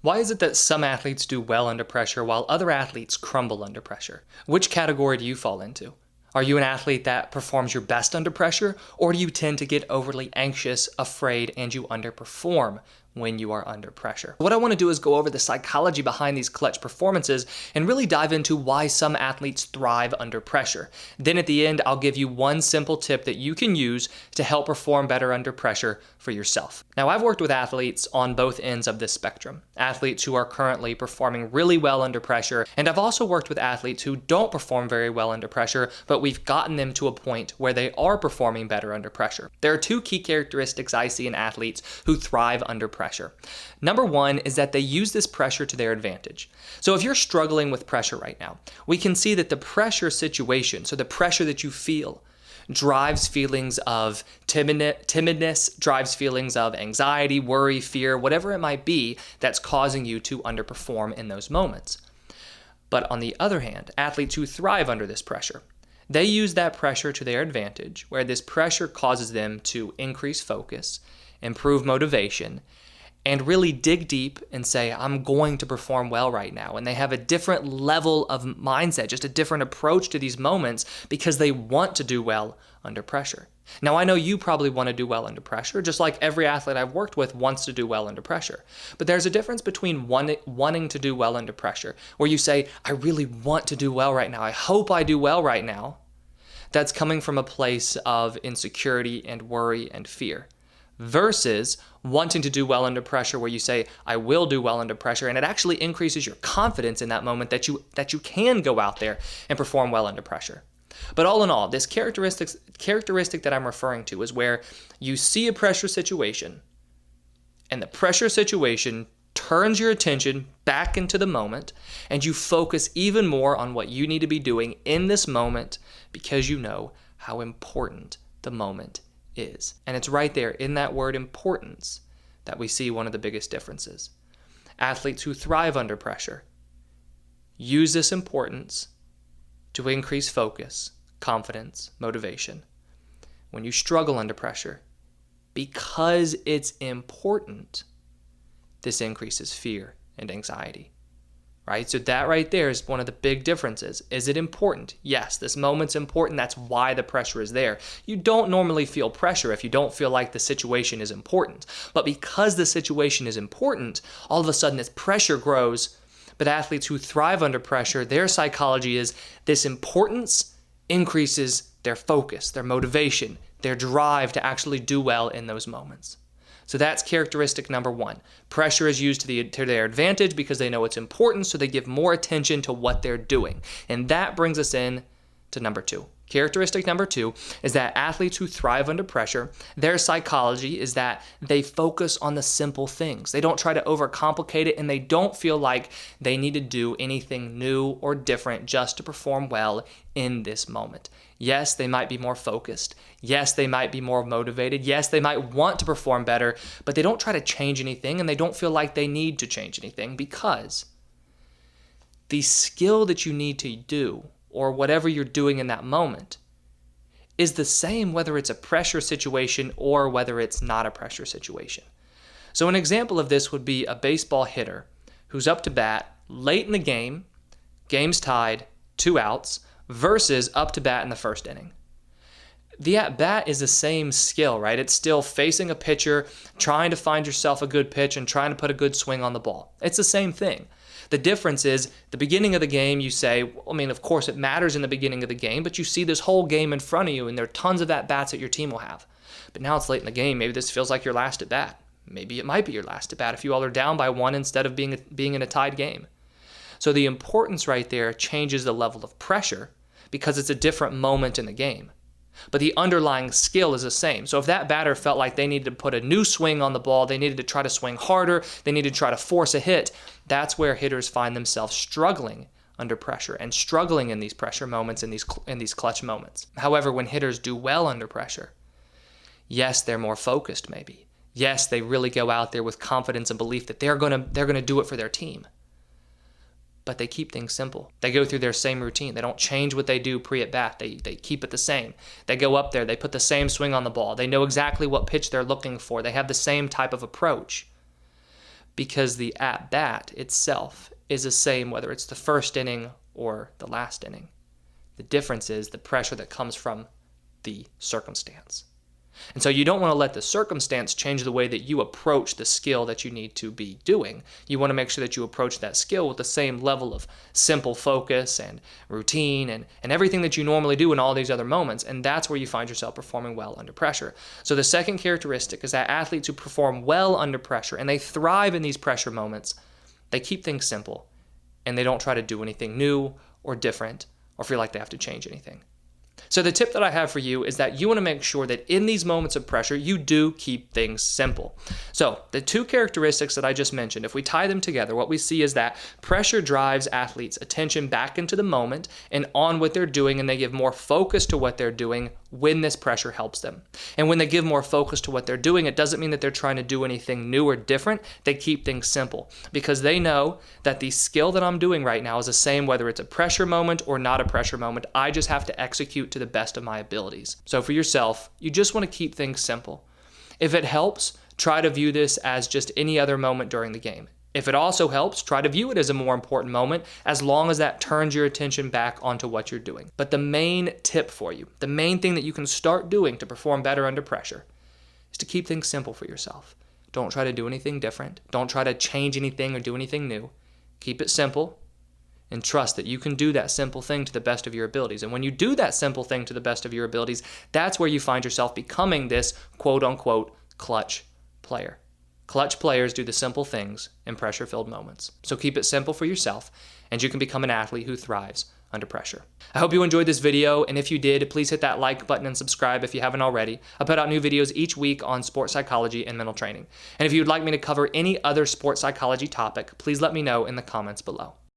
Why is it that some athletes do well under pressure while other athletes crumble under pressure? Which category do you fall into? Are you an athlete that performs your best under pressure, or do you tend to get overly anxious, afraid, and you underperform when you are under pressure? What I want to do is go over the psychology behind these clutch performances and really dive into why some athletes thrive under pressure. Then at the end, I'll give you one simple tip that you can use to help perform better under pressure for yourself. Now, I've worked with athletes on both ends of this spectrum, athletes who are currently performing really well under pressure, and I've also worked with athletes who don't perform very well under pressure, but we've gotten them to a point where they are performing better under pressure. There are two key characteristics I see in athletes who thrive under pressure. Number one is that they use this pressure to their advantage. So if you're struggling with pressure right now, we can see that the pressure situation, so the pressure that you feel, drives feelings of timidness, drives feelings of anxiety, worry, fear, whatever it might be that's causing you to underperform in those moments. But on the other hand, athletes who thrive under this pressure, they use that pressure to their advantage, where this pressure causes them to increase focus, improve motivation, and really dig deep and say, I'm going to perform well right now. And they have a different level of mindset, just a different approach to these moments because they want to do well under pressure. Now, I know you probably want to do well under pressure, just like every athlete I've worked with wants to do well under pressure. But there's a difference between wanting to do well under pressure, where you say, I really want to do well right now. I hope I do well right now. That's coming from a place of insecurity and worry and fear, versus wanting to do well under pressure, where you say, I will do well under pressure, and it actually increases your confidence in that moment that you can go out there and perform well under pressure. But all in all, this characteristic that I'm referring to is where you see a pressure situation, and the pressure situation turns your attention back into the moment, and you focus even more on what you need to be doing in this moment because you know how important the moment is. And it's right there in that word importance that we see one of the biggest differences. Athletes who thrive under pressure use this importance to increase focus, confidence, motivation. When you struggle under pressure, because it's important, this increases fear and anxiety. Right? So that right there is one of the big differences. Is it important? Yes, this moment's important. That's why the pressure is there. You don't normally feel pressure if you don't feel like the situation is important. But because the situation is important, all of a sudden this pressure grows. But athletes who thrive under pressure, their psychology is this importance increases their focus, their motivation, their drive to actually do well in those moments. So that's characteristic number one. Pressure is used to their advantage because they know it's important, so they give more attention to what they're doing. And that brings us in to number two. Characteristic number two is that athletes who thrive under pressure, their psychology is that they focus on the simple things. They don't try to overcomplicate it, and they don't feel like they need to do anything new or different just to perform well in this moment. Yes, they might be more focused. Yes, they might be more motivated. Yes, they might want to perform better, but they don't try to change anything, and they don't feel like they need to change anything because the skill that you need to do, or whatever you're doing in that moment, is the same whether it's a pressure situation or whether it's not a pressure situation. So an example of this would be a baseball hitter who's up to bat late in the game, game's tied, 2 outs, versus up to bat in the first inning. The at-bat is the same skill, right? It's still facing a pitcher, trying to find yourself a good pitch and trying to put a good swing on the ball. It's the same thing. The difference is the beginning of the game, you say, of course it matters in the beginning of the game, but you see this whole game in front of you and there are tons of at-bats that your team will have. But now it's late in the game. Maybe this feels like your last at-bat. Maybe it might be your last at-bat if you all are down by 1 instead of being in a tied game. So the importance right there changes the level of pressure because it's a different moment in the game. But the underlying skill is the same. So if that batter felt like they needed to put a new swing on the ball, they needed to try to swing harder, they needed to try to force a hit, that's where hitters find themselves struggling under pressure and struggling in these pressure moments, in these clutch moments. However, when hitters do well under pressure, yes, they're more focused maybe. Yes, they really go out there with confidence and belief that they're gonna do it for their team. But they keep things simple. They go through their same routine. They don't change what they do pre-at-bat. They keep it the same. They go up there. They put the same swing on the ball. They know exactly what pitch they're looking for. They have the same type of approach. because the at-bat itself is the same whether it's the first inning or the last inning. The difference is the pressure that comes from the circumstance. And so you don't want to let the circumstance change the way that you approach the skill that you need to be doing. You want to make sure that you approach that skill with the same level of simple focus and routine and everything that you normally do in all these other moments. And that's where you find yourself performing well under pressure. So the second characteristic is that athletes who perform well under pressure and they thrive in these pressure moments, they keep things simple and they don't try to do anything new or different or feel like they have to change anything. So the tip that I have for you is that you want to make sure that in these moments of pressure, you do keep things simple. So the two characteristics that I just mentioned, if we tie them together, what we see is that pressure drives athletes' attention back into the moment and on what they're doing, and they give more focus to what they're doing when this pressure helps them. And when they give more focus to what they're doing, it doesn't mean that they're trying to do anything new or different. They keep things simple because they know that the skill that I'm doing right now is the same whether it's a pressure moment or not a pressure moment. I just have to execute to the best of my abilities. So for yourself, you just want to keep things simple. If it helps, try to view this as just any other moment during the game. If it also helps, try to view it as a more important moment as long as that turns your attention back onto what you're doing. But the main tip for you, the main thing that you can start doing to perform better under pressure is to keep things simple for yourself. Don't try to do anything different. Don't try to change anything or do anything new. Keep it simple and trust that you can do that simple thing to the best of your abilities. And when you do that simple thing to the best of your abilities, that's where you find yourself becoming this quote-unquote clutch player. Clutch players do the simple things in pressure-filled moments. So keep it simple for yourself, and you can become an athlete who thrives under pressure. I hope you enjoyed this video, and if you did, please hit that like button and subscribe if you haven't already. I put out new videos each week on sports psychology and mental training. And if you'd like me to cover any other sports psychology topic, please let me know in the comments below.